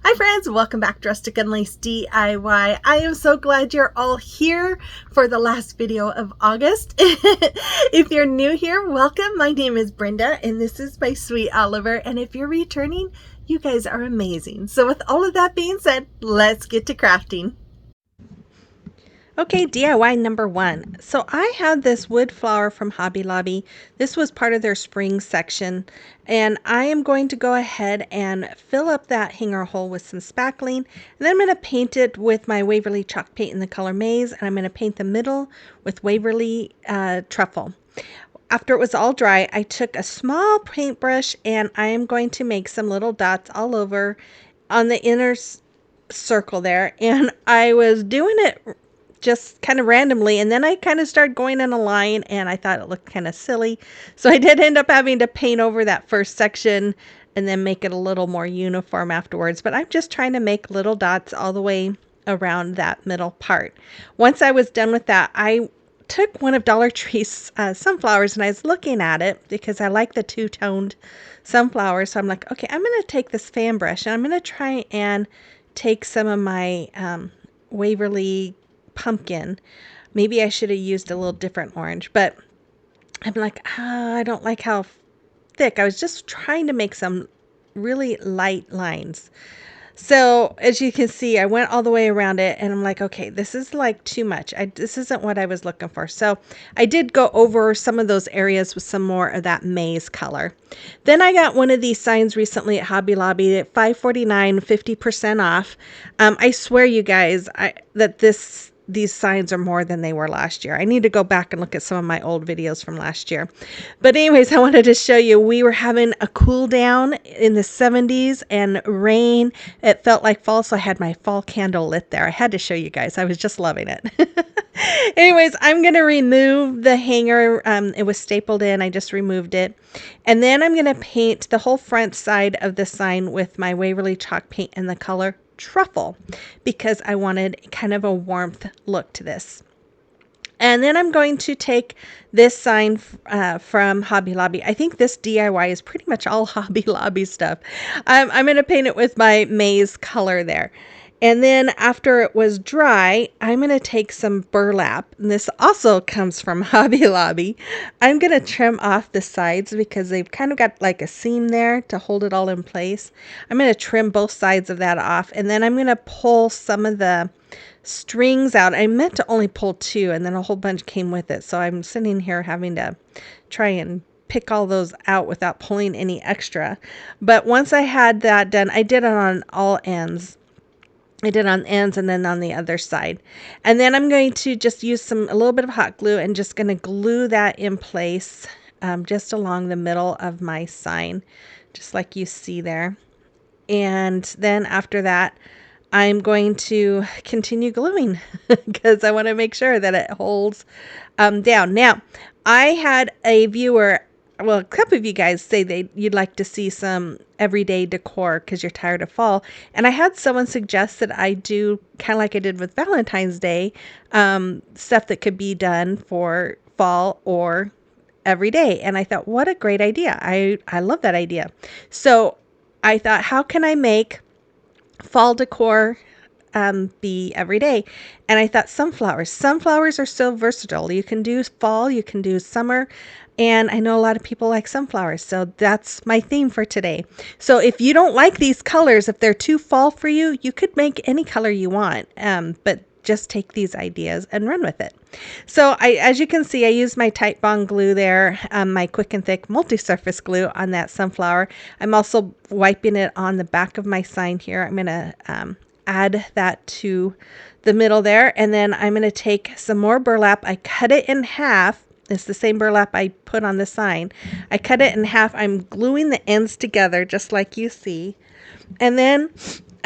Hi friends, welcome back to Rustic and Lace DIY. I am so glad you're all here for the last video of August. If you're new here, welcome. My name is Brenda and this is my sweet Oliver. And if you're returning, you guys are amazing. So with all of that being said, let's get to crafting. Okay, DIY number one. So I had this wood flower from Hobby Lobby. This was part of their spring section. And I am going to go ahead and fill up that hanger hole with some spackling. And then I'm going to paint it with my Waverly chalk paint in the color Maize. And I'm going to paint the middle with Waverly Truffle. After it was all dry, I took a small paintbrush and I am going to make some little dots all over on the inner circle there. And I was doing it just kind of randomly, and then I kind of started going in a line and I thought it looked kind of silly, so I did end up having to paint over that first section and then make it a little more uniform afterwards. But I'm just trying to make little dots all the way around that middle part. Once I was done with that, I took one of Dollar Tree's sunflowers and I was looking at it because I like the two-toned sunflowers. So I'm like, okay, I'm going to take this fan brush and I'm going to try and take some of my Waverly pumpkin. Maybe I should have used a little different orange, but I'm like, I don't like how thick. I was just trying to make some really light lines. So as you can see, I went all the way around it and I'm like, okay, this is like too much. This isn't what I was looking for. So I did go over some of those areas with some more of that maize color. Then I got one of these signs recently at Hobby Lobby at $5.49, 50% off. I swear you guys that these signs are more than they were last year. I need to go back and look at some of my old videos from last year. But anyways, I wanted to show you, we were having a cool down in the 70s and rain. It felt like fall, so I had my fall candle lit there. I had to show you guys. I was just loving it. Anyways, I'm going to remove the hanger. It was stapled in. I just removed it. And then I'm going to paint the whole front side of the sign with my Waverly chalk paint in the color Truffle because I wanted kind of a warmth look to this. And then I'm going to take this sign from Hobby Lobby. I think this DIY is pretty much all Hobby Lobby stuff. I'm going to paint it with my maize color there. And then after it was dry, I'm going to take some burlap. And this also comes from Hobby Lobby. I'm going to trim off the sides because they've kind of got like a seam there to hold it all in place. I'm going to trim both sides of that off. And then I'm going to pull some of the strings out. I meant to only pull two and then a whole bunch came with it. So I'm sitting here having to try and pick all those out without pulling any extra. But once I had that done, I did it on all ends. I did on ends and then on the other side. And then I'm going to just use a little bit of hot glue and just going to glue that in place just along the middle of my sign, just like you see there. And then after that, I'm going to continue gluing because I want to make sure that it holds down. Now, I had a viewer, well, a couple of you guys say you'd like to see some everyday decor because you're tired of fall. And I had someone suggest that I do kind of like I did with Valentine's Day, stuff that could be done for fall or every day. And I thought, what a great idea. I love that idea. So I thought, how can I make fall decor be every day? And I thought sunflowers are so versatile. You can do fall, you can do summer, and I know a lot of people like sunflowers, so that's my theme for today. So if you don't like these colors, if they're too fall for you, you could make any color you want, but just take these ideas and run with it. So as you can see, I used my Tite Bond glue there, my Quick and Thick multi-surface glue on that sunflower. I'm also wiping it on the back of my sign here. I'm going to add that to the middle there, and then I'm going to take some more burlap. I cut it in half. It's the same burlap I put on the sign. I cut it in half. I'm gluing the ends together just like you see, and then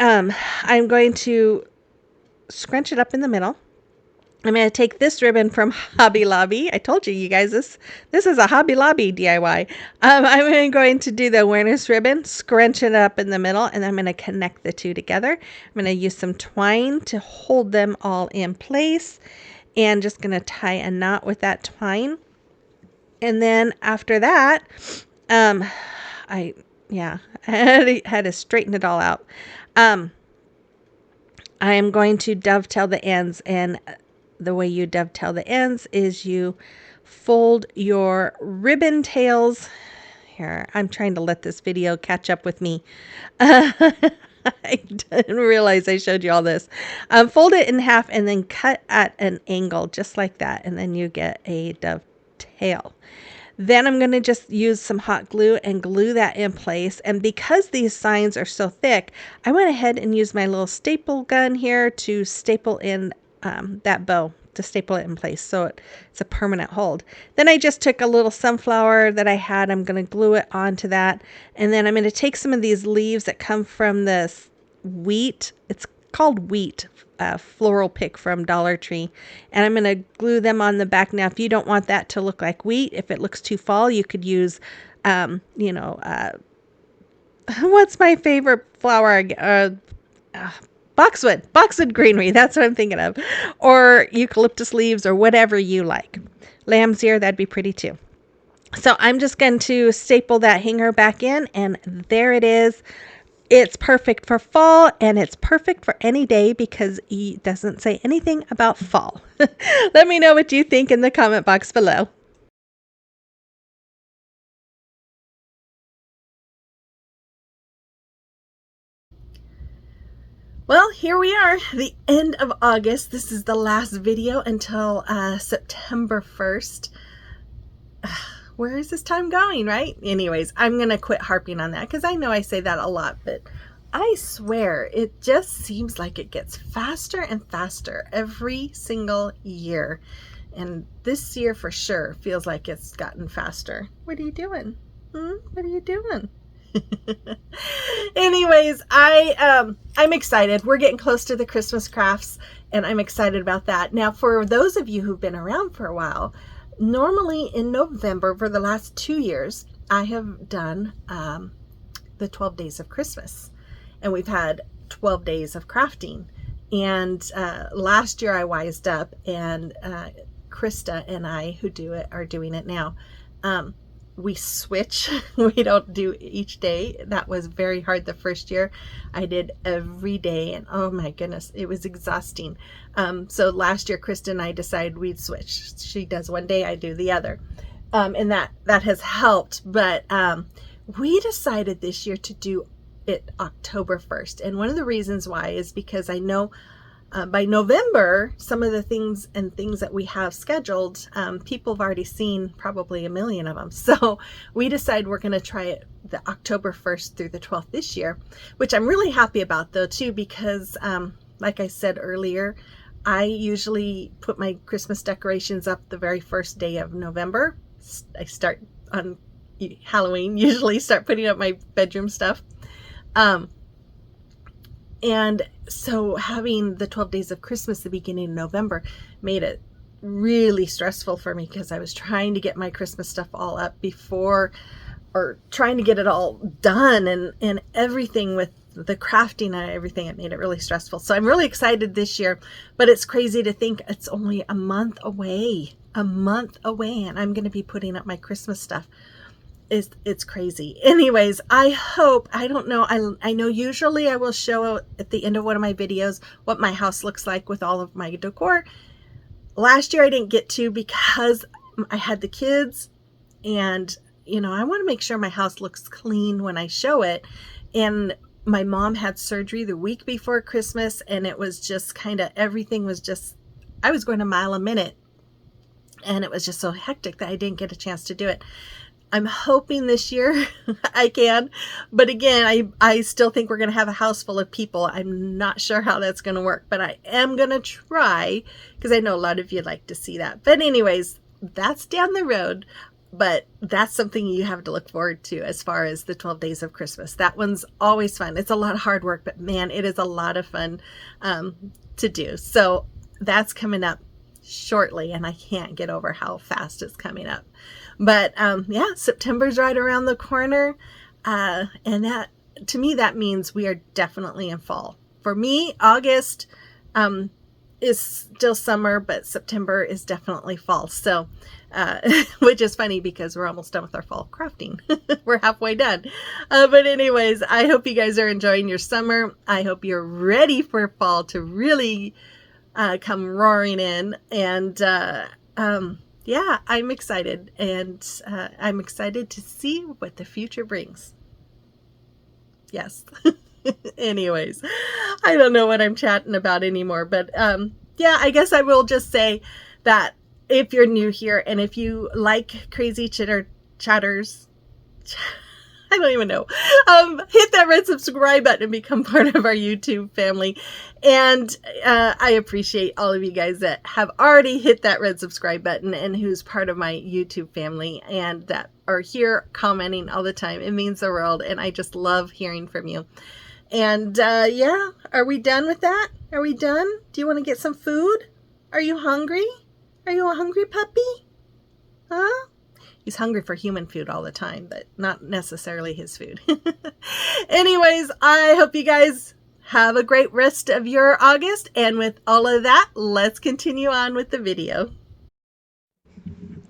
I'm going to scrunch it up in the middle. I'm going to take this ribbon from Hobby Lobby. I told you guys, this is a Hobby Lobby DIY. I'm going to do the awareness ribbon, scrunch it up in the middle, and I'm going to connect the two together. I'm going to use some twine to hold them all in place, and just going to tie a knot with that twine. And then after that, I Yeah, I had to straighten it all out. Um, I am going to dovetail the ends, and the way you dovetail the ends is you fold your ribbon tails. Here, I'm trying to let this video catch up with me. I didn't realize I showed you all this. Fold it in half and then cut at an angle just like that, and then you get a dovetail. Then I'm going to just use some hot glue and glue that in place. And because these signs are so thick, I went ahead and used my little staple gun here to staple in that bow, to staple it in place so it's a permanent hold. Then I just took a little sunflower that I had. I'm going to glue it onto that. And then I'm going to take some of these leaves that come from this wheat. It's called wheat, floral pick from Dollar Tree, and I'm going to glue them on the back. Now if you don't want that to look like wheat, if it looks too fall, you could use what's my favorite flower, boxwood greenery, that's what I'm thinking of, or eucalyptus leaves, or whatever you like. Lamb's ear, that'd be pretty too. So I'm just going to staple that hanger back in, and there it is. It's perfect for fall, and it's perfect for any day because it doesn't say anything about fall. Let me know what you think in the comment box below. Well, here we are, the end of August. This is the last video until September 1st. Where is this time going, right? Anyways, I'm going to quit harping on that because I know I say that a lot, but I swear it just seems like it gets faster and faster every single year. And this year for sure feels like it's gotten faster. What are you doing? What are you doing? Anyways, I'm excited. We're getting close to the Christmas crafts, and I'm excited about that. Now, for those of you who've been around for a while, normally in November for the last 2 years, I have done the 12 days of Christmas, and we've had 12 days of crafting. And last year I wised up, and Krista and I, who do it, are doing it now. We switch. We don't do each day. That was very hard the first year. I did every day, and oh my goodness, it was exhausting. So last year, Krista and I decided we'd switch. She does one day, I do the other. And that has helped. But we decided this year to do it October 1st. And one of the reasons why is because I know by November, some of the things that we have scheduled, people have already seen probably a million of them. So we decided we're going to try it the October 1st through the 12th this year, which I'm really happy about though too, because like I said earlier, I usually put my Christmas decorations up the very first day of November. I start on Halloween, usually start putting up my bedroom stuff. And so having the 12 days of Christmas the beginning of November made it really stressful for me because I was trying to get my Christmas stuff all up before, or trying to get it all done, and everything with the crafting and everything. It made it really stressful. So I'm really excited this year, but it's crazy to think it's only a month away, and I'm going to be putting up my Christmas stuff. It's crazy. Anyways, I hope, I don't know, I know usually I will show at the end of one of my videos what my house looks like with all of my decor. Last year I didn't get to because I had the kids, and I want to make sure my house looks clean when I show it. And my mom had surgery the week before Christmas, and it was just kind of, everything was just, I was going a mile a minute, and it was just so hectic that I didn't get a chance to do it. I'm hoping this year I can, but again, I still think we're going to have a house full of people. I'm not sure how that's going to work, but I am going to try, because I know a lot of you like to see that. But anyways, that's down the road, but that's something you have to look forward to as far as the 12 days of Christmas. That one's always fun. It's a lot of hard work, but man, it is a lot of fun to do. So that's coming up shortly, and I can't get over how fast it's coming up. But yeah, September's right around the corner, and that, to me, that means we are definitely in fall. For me, August, is still summer, but September is definitely fall. So, which is funny because we're almost done with our fall crafting. We're halfway done. But anyways, I hope you guys are enjoying your summer. I hope you're ready for fall to really come roaring in. And yeah, I'm excited. And I'm excited to see what the future brings. Yes. Anyways, I don't know what I'm chatting about anymore, but yeah, I guess I will just say that if you're new here and if you like crazy chatters, I don't even know. Hit that red subscribe button and become part of our YouTube family. And I appreciate all of you guys that have already hit that red subscribe button and who's part of my YouTube family and that are here commenting all the time. It means the world, and I just love hearing from you. And yeah, are we done with that? Are we done? Do you want to get some food? Are you hungry? Are you a hungry puppy? Huh? He's hungry for human food all the time, but not necessarily his food. Anyways, I hope you guys have a great rest of your August. And with all of that, let's continue on with the video.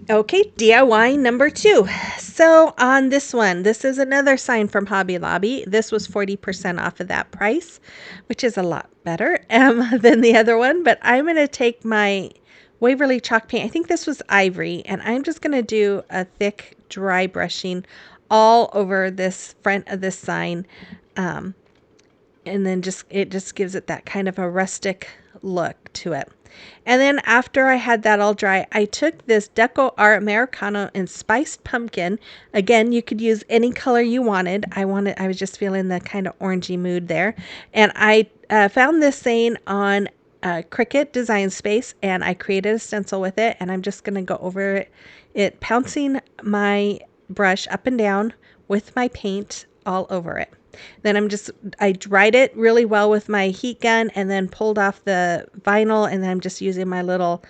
Okay, DIY number 2. So on this one, this is another sign from Hobby Lobby. This was 40% off of that price, which is a lot better than the other one. But I'm going to take my Waverly chalk paint. I think this was ivory, and I'm just going to do a thick dry brushing all over this front of this sign. And then it just gives it that kind of a rustic look to it. And then after I had that all dry, I took this Decor Americano and spiced pumpkin. Again, you could use any color you wanted. I was just feeling the kind of orangey mood there. And I found this saying on Cricut Design Space, and I created a stencil with it. And I'm just going to go over it, pouncing my brush up and down with my paint all over it. Then I dried it really well with my heat gun and then pulled off the vinyl, and then I'm just using my little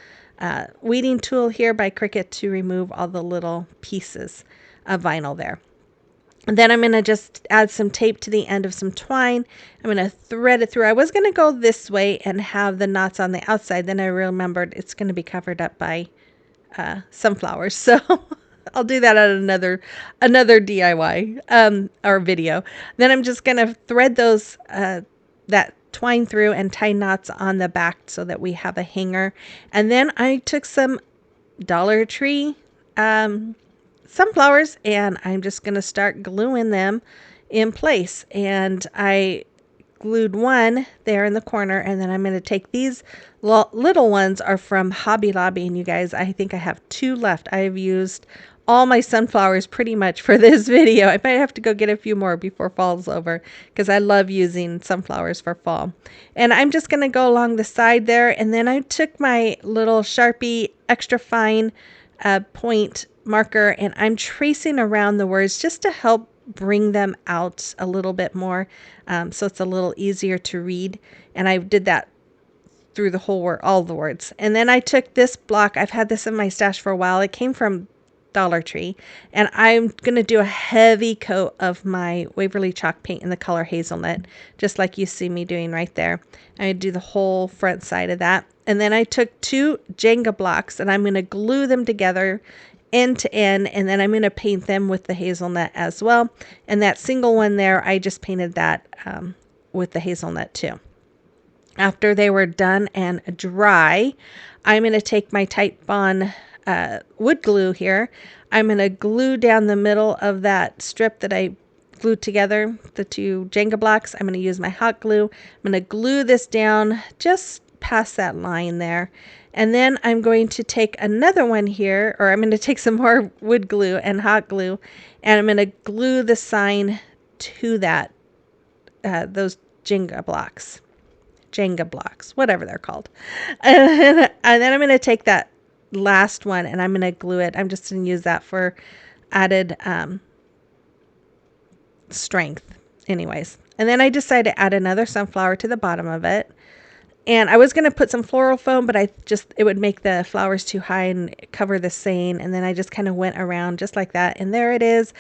weeding tool here by Cricut to remove all the little pieces of vinyl there. And then I'm going to just add some tape to the end of some twine. I'm going to thread it through. I was going to go this way and have the knots on the outside. Then I remembered it's going to be covered up by sunflowers. So I'll do that at another DIY or video. Then I'm just gonna thread those that twine through and tie knots on the back so that we have a hanger. And then I took some Dollar Tree sunflowers, and I'm just gonna start gluing them in place. And I glued one there in the corner, and then I'm going to take these little ones are from Hobby Lobby, and you guys, I think I have 2 left. I've used all my sunflowers pretty much for this video. I might have to go get a few more before fall's over because I love using sunflowers for fall. And I'm just going to go along the side there, and then I took my little Sharpie extra fine point marker, and I'm tracing around the words just to help bring them out a little bit more, so it's a little easier to read. And I did that through the whole word, all the words. And then I took this block. I've had this in my stash for a while. It came from Dollar Tree, and I'm going to do a heavy coat of my Waverly chalk paint in the color hazelnut, just like you see me doing right there. I do the whole front side of that. And then I took 2 Jenga blocks, and I'm going to glue them together end to end, and then I'm going to paint them with the hazelnut as well. And that single one there, I just painted that with the hazelnut too. After they were done and dry, I'm going to take my Titebond wood glue here. I'm going to glue down the middle of that strip that I glued together, the 2 Jenga blocks. I'm going to use my hot glue. I'm going to glue this down just past that line there. And then I'm going to take another one here, or I'm going to take some more wood glue and hot glue, and I'm going to glue the sign to that, those Jenga blocks, whatever they're called. And then I'm going to take that last one and I'm going to glue it. I'm just going to use that for added strength anyways. And then I decided to add another sunflower to the bottom of it. And I was going to put some floral foam, but it would make the flowers too high and cover the saying. And then I just kind of went around just like that. And there it is.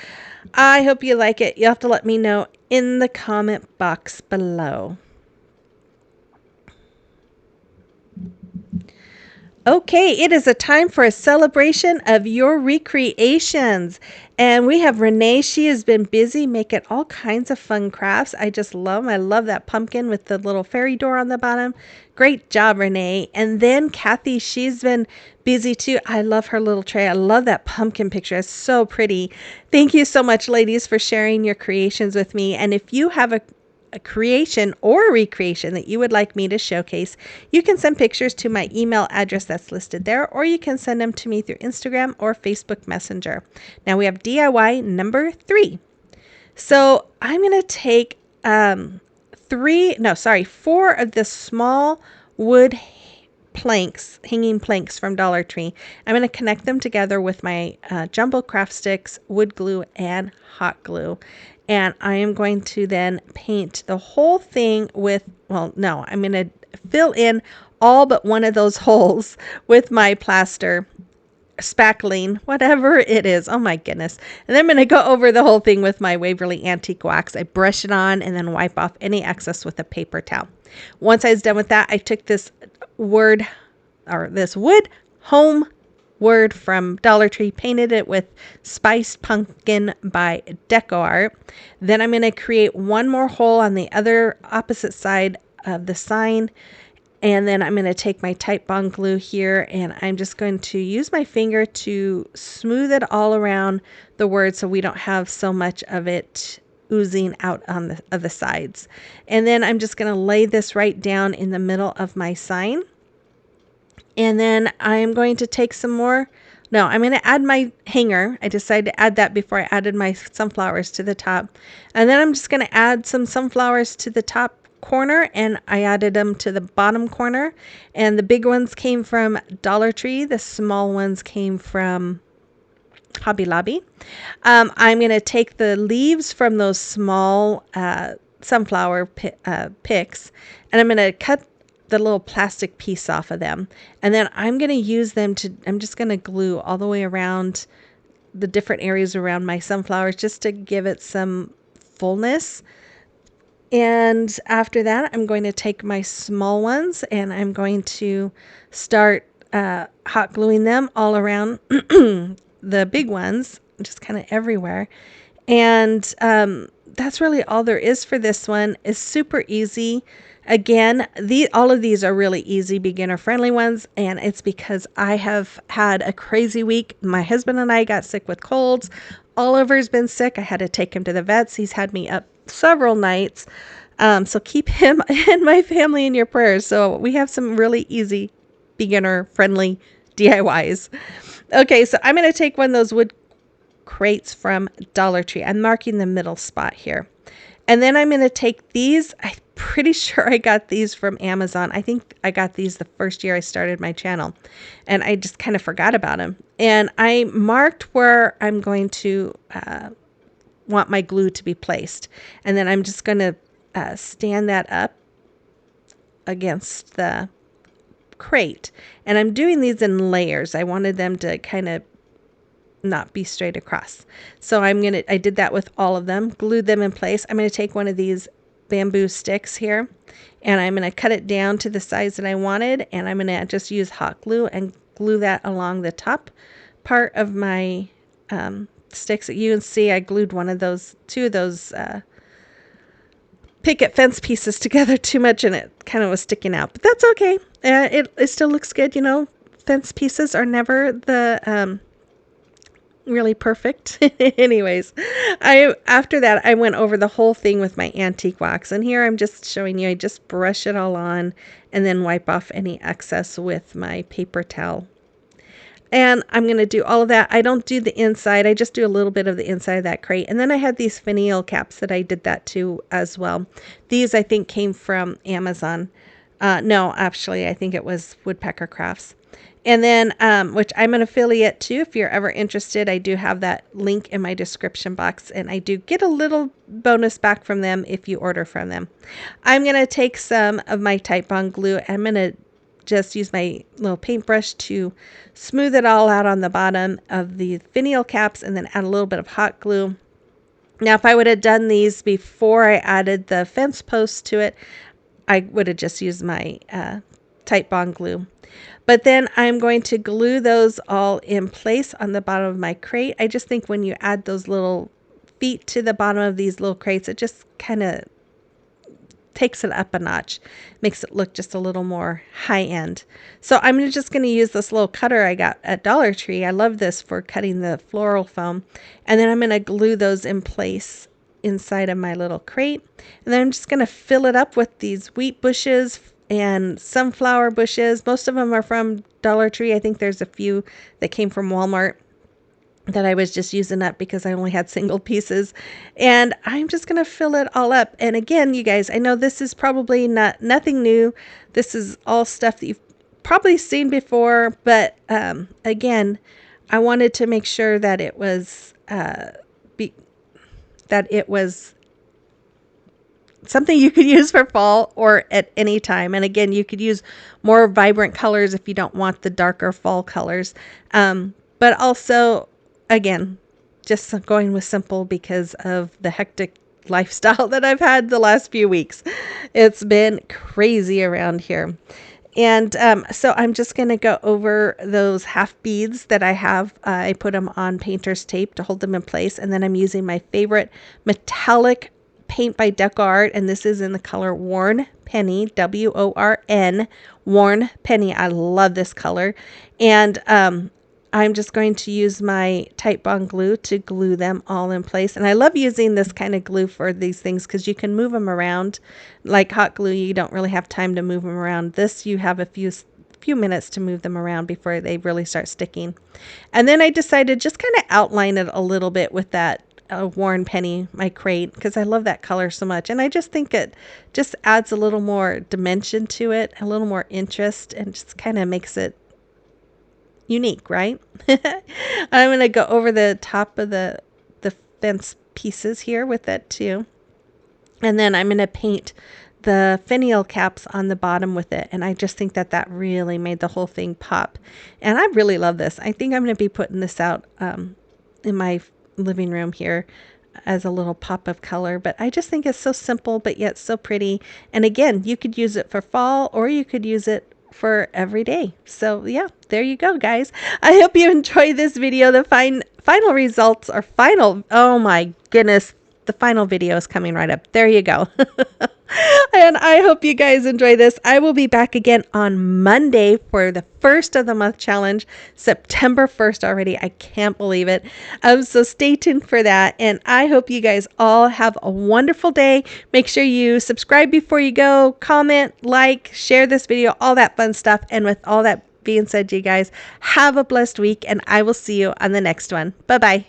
I hope you like it. You'll have to let me know in the comment box below. Okay, it is a time for a celebration of your recreations. And we have Renee. She has been busy making all kinds of fun crafts. I just love them. I love that pumpkin with the little fairy door on the bottom. Great job, Renee. And then Kathy, she's been busy too. I love her little tray. I love that pumpkin picture. It's so pretty. Thank you so much, ladies, for sharing your creations with me. And if you have a creation or a recreation that you would like me to showcase, you can send pictures to my email address that's listed there, or you can send them to me through Instagram or Facebook Messenger. Now we have DIY number 3. So I'm going to take 4 of the small wood planks, hanging planks from Dollar Tree. I'm going to connect them together with my jumbo craft sticks, wood glue, and hot glue. And I am going to then paint the whole thing with, well, no, I'm going to fill in all but one of those holes with my plaster, spackling, whatever it is. Oh my goodness. And then I'm going to go over the whole thing with my Waverly Antique Wax. I brush it on and then wipe off any excess with a paper towel. Once I was done with that, I took this wood home word from Dollar Tree, painted it with Spiced Pumpkin by Decor. Then I'm going to create one more hole on the other opposite side of the sign. And then I'm going to take my Titebond glue here, and I'm just going to use my finger to smooth it all around the word so we don't have so much of it oozing out on the sides. And then I'm just going to lay this right down in the middle of my sign. And then I'm going to take some more. No, I'm going to add my hanger. I decided to add that before I added my sunflowers to the top. And then I'm just going to add some sunflowers to the top corner, and I added them to the bottom corner. And the big ones came from Dollar Tree. The small ones came from Hobby Lobby. I'm going to take the leaves from those small sunflower picks, and I'm going to cut the little plastic piece off of them. And then I'm going to use them I'm just going to glue all the way around the different areas around my sunflowers just to give it some fullness. And after that, I'm going to take my small ones and I'm going to start hot gluing them all around the big ones, just kind of everywhere. And that's really all there is for this one. It's super easy. Again, all of these are really easy, beginner-friendly ones, and it's because I have had a crazy week. My husband and I got sick with colds. Oliver's been sick. I had to take him to the vets. He's had me up several nights. So keep him and my family in your prayers. So we have some really easy, beginner-friendly DIYs. Okay, so I'm going to take one of those wood crates from Dollar Tree. I'm marking the middle spot here. And then I'm going to take these. I'm pretty sure I got these from Amazon. I think I got these the first year I started my channel. And I just kind of forgot about them. And I marked where I'm going to want my glue to be placed. And then I'm just going to stand that up against the crate. And I'm doing these in layers. I wanted them to kind of not be straight across. So I did that with all of them, glued them in place. I'm going to take one of these bamboo sticks here and I'm going to cut it down to the size that I wanted, and I'm going to just use hot glue and glue that along the top part of my sticks. You can see I glued two of those picket fence pieces together too much and it kind of was sticking out, but that's okay. It still looks good. Fence pieces are never the really perfect. Anyways, after that I went over the whole thing with my antique wax, and here I'm just showing you I just brush it all on and then wipe off any excess with my paper towel. And I'm going to do all of that. I don't do the inside. I just do a little bit of the inside of that crate. And then I had these finial caps that I did that too as well. These I think came from Amazon. No, actually I think it was Woodpecker Crafts. And then, which I'm an affiliate too. If you're ever interested, I do have that link in my description box, and I do get a little bonus back from them if you order from them. I'm going to take some of my Titebond glue. I'm going to just use my little paintbrush to smooth it all out on the bottom of the finial caps and then add a little bit of hot glue. Now, if I would have done these before I added the fence posts to it, I would have just used my Titebond glue. But then I'm going to glue those all in place on the bottom of my crate. I just think when you add those little feet to the bottom of these little crates, it just kind of takes it up a notch, makes it look just a little more high end. So I'm just going to use this little cutter I got at Dollar Tree. I love this for cutting the floral foam. And then I'm going to glue those in place inside of my little crate. And then I'm just going to fill it up with these wheat bushes and sunflower bushes. Most of them are from Dollar Tree. I think there's a few that came from Walmart that I was just using up because I only had single pieces. And I'm just going to fill it all up. And again, you guys, I know this is probably nothing new. This is all stuff that you've probably seen before, but again, I wanted to make sure that it was something you could use for fall or at any time. And again, you could use more vibrant colors if you don't want the darker fall colors. But also, again, just going with simple because of the hectic lifestyle that I've had the last few weeks. It's been crazy around here. And so I'm just going to go over those half beads that I have. I put them on painter's tape to hold them in place. And then I'm using my favorite metallic paint by Decor, and this is in the color Worn Penny, WORN, Worn Penny. I love this color. And I'm just going to use my Titebond glue to glue them all in place. And I love using this kind of glue for these things because you can move them around. Like hot glue, you don't really have time to move them around. This, you have a few minutes to move them around before they really start sticking. And then I decided just kind of outline it a little bit with that Worn Penny, my crate, because I love that color so much. And I just think it just adds a little more dimension to it, a little more interest, and just kind of makes it unique, right? I'm going to go over the top of the fence pieces here with it too. And then I'm going to paint the finial caps on the bottom with it. And I just think that that really made the whole thing pop. And I really love this. I think I'm going to be putting this out in my living room here as a little pop of color. But I just think it's so simple, but yet so pretty. And again, you could use it for fall or you could use it for every day. So yeah, there you go, guys. I hope you enjoy this video. The final results are final. Oh my goodness. The final video is coming right up. There you go. And I hope you guys enjoy this. I will be back again on Monday for the first of the month challenge, September 1st already. I can't believe it. So stay tuned for that. And I hope you guys all have a wonderful day. Make sure you subscribe before you go, comment, like, share this video, all that fun stuff. And with all that being said, you guys have a blessed week and I will see you on the next one. Bye-bye.